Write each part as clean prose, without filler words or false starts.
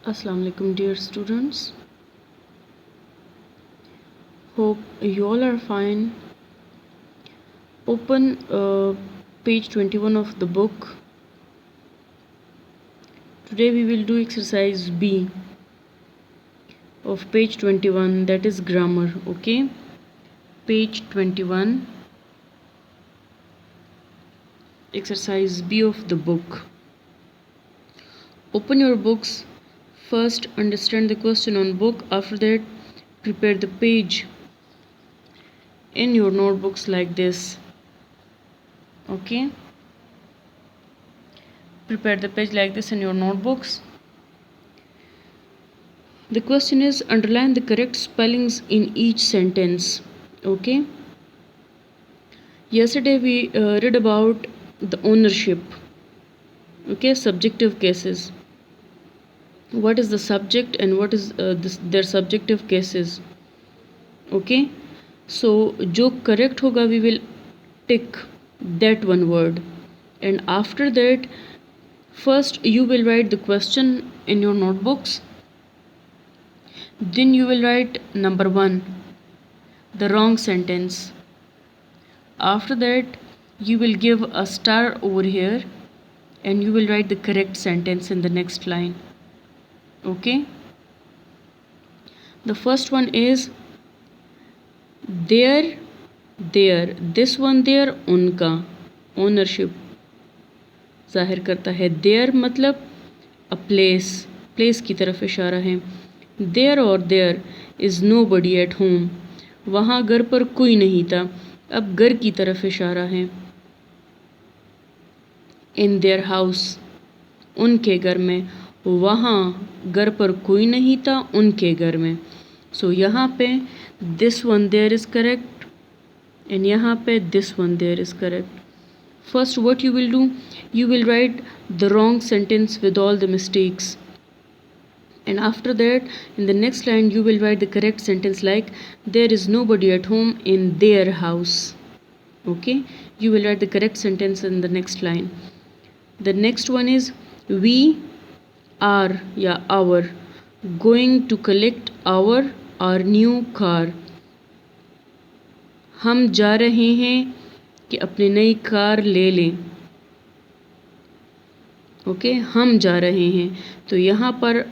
Assalamu alaikum dear students. Hope you all are fine. Open page 21 of the book. Today we will do exercise B of page 21, that is grammar. Okay, page 21, exercise B of the book. Open your books. First understand the question on book. After that prepare the page in your notebooks like this. Okay, prepare the page like this in your notebooks. The question is, underline the correct spellings in each sentence. Okay, yesterday we read about the ownership. Okay, subjective cases. What is the subject and what is their subjective cases. Okay, so जो correct होगा we will tick that one word, and after that first you will write the question in your notebooks. Then you will write number 1, the wrong sentence. After that you will give a star over here and you will write the correct sentence in the next line. Okay, the first one is their, this one their, उनका, ownership जाहिर करता है. their मतलब a place की तरफ इशारा है. there और there is nobody at home, वहाँ घर पर कोई नहीं था, अब घर की तरफ इशारा है. in their house, उनके घर में, वहाँ घर पर कोई नहीं था, उनके घर में. सो यहाँ पे this one there is correct and यहाँ पे this one there is correct. First what you will do, you will write the wrong sentence with all the mistakes, and after that in the next line you will write the correct sentence like there is nobody at home in their house. Okay, you will write the correct sentence in the next line. The next one is we are या our going to collect our new car. हम जा रहे हैं कि अपनी नई car ले लें. ओके, हम जा रहे हैं तो यहाँ पर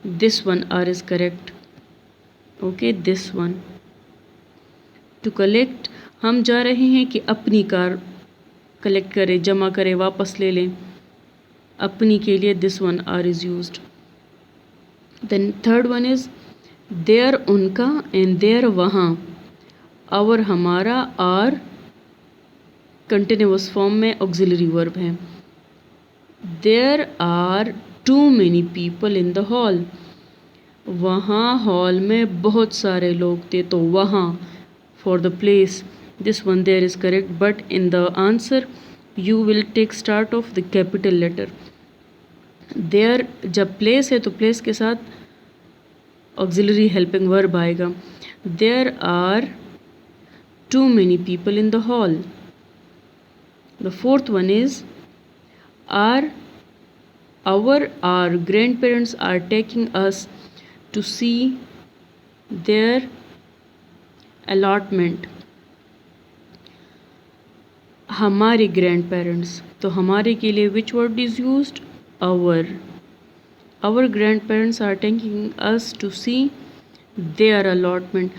this one R is correct. Okay, this one. To collect, हम जा रहे हैं कि अपनी कार कलेक्ट करें, जमा करें, वापस ले लें. अपनी के लिए this one R is used. Then third one is their उनका and their वहाँ. our हमारा are continuous form में auxiliary verb है. There are too many people in the hall. वहाँ हॉल में बहुत सारे लोग थे, तो वहाँ for the place, this one there is correct, but in the answer you will take start of the capital letter. There जब place है तो place के साथ auxiliary helping verb आएगा. There are too many people in the hall. The fourth one is our grandparents are taking us to see their allotment. हमारे grandparents, तो हमारे के लिए which word is used? our grandparents are taking us to see their allotment.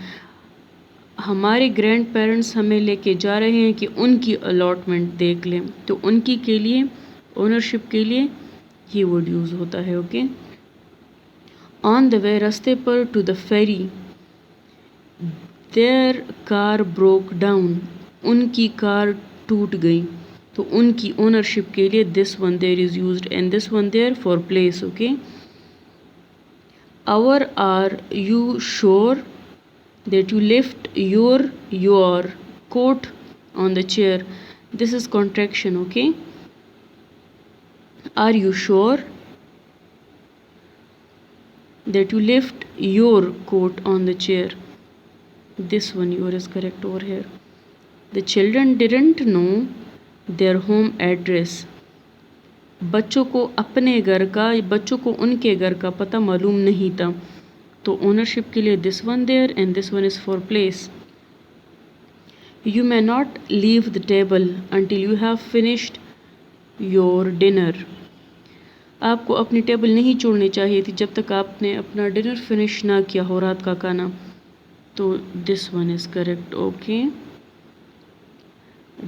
हमारे grand parents हमें लेके जा रहे हैं कि उनकी अलॉटमेंट देख लें, तो उनकी के लिए ओनरशिप के लिए ये वर्ड यूज़ होता है. ओके, ऑन द वे, रास्ते पर, to the ferry, their car broke down, उनकी कार टूट गई, तो उनकी ओनरशिप के लिए this one there is used and this one there for place. Okay, are you sure that you left your coat on the chair, this is contraction. Okay, are you sure that you left your coat on the chair, this one your is correct over here. The children didn't know their home address, बच्चों को अपने घर का, बच्चों को उनके घर का पता मालूम नहीं था। तो ओनरशिप के लिए this one there and this one is for place. You may not leave the table until you have finished your dinner. आपको अपनी टेबल नहीं छोड़नी चाहिए थी जब तक आपने अपना डिनर फिनिश ना किया हो, रात का खाना। तो this one is correct. Okay.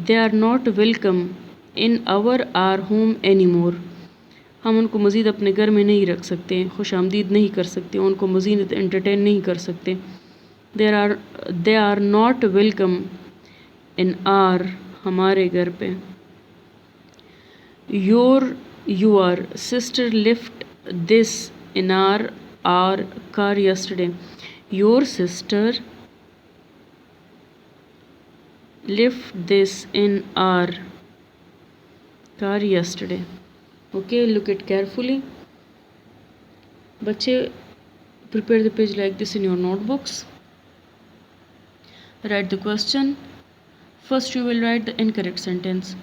They are not welcome in our home any more. हम उनको मज़ीद अपने घर में नहीं रख सकते, खुश आमदीद नहीं कर सकते, उनको मज़ीद एंटरटेन नहीं कर सकते। They are not welcome in our, हमारे घर पे। Your sister lift this in our car yesterday. Your sister lift this in our car yesterday. Okay, look it carefully. बच्चे, prepare the page like this in your notebooks. Write the question. First you will write the incorrect sentence,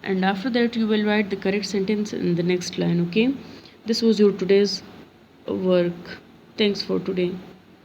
and after that you will write the correct sentence in the next line. Okay, this was your today's work. Thanks for today.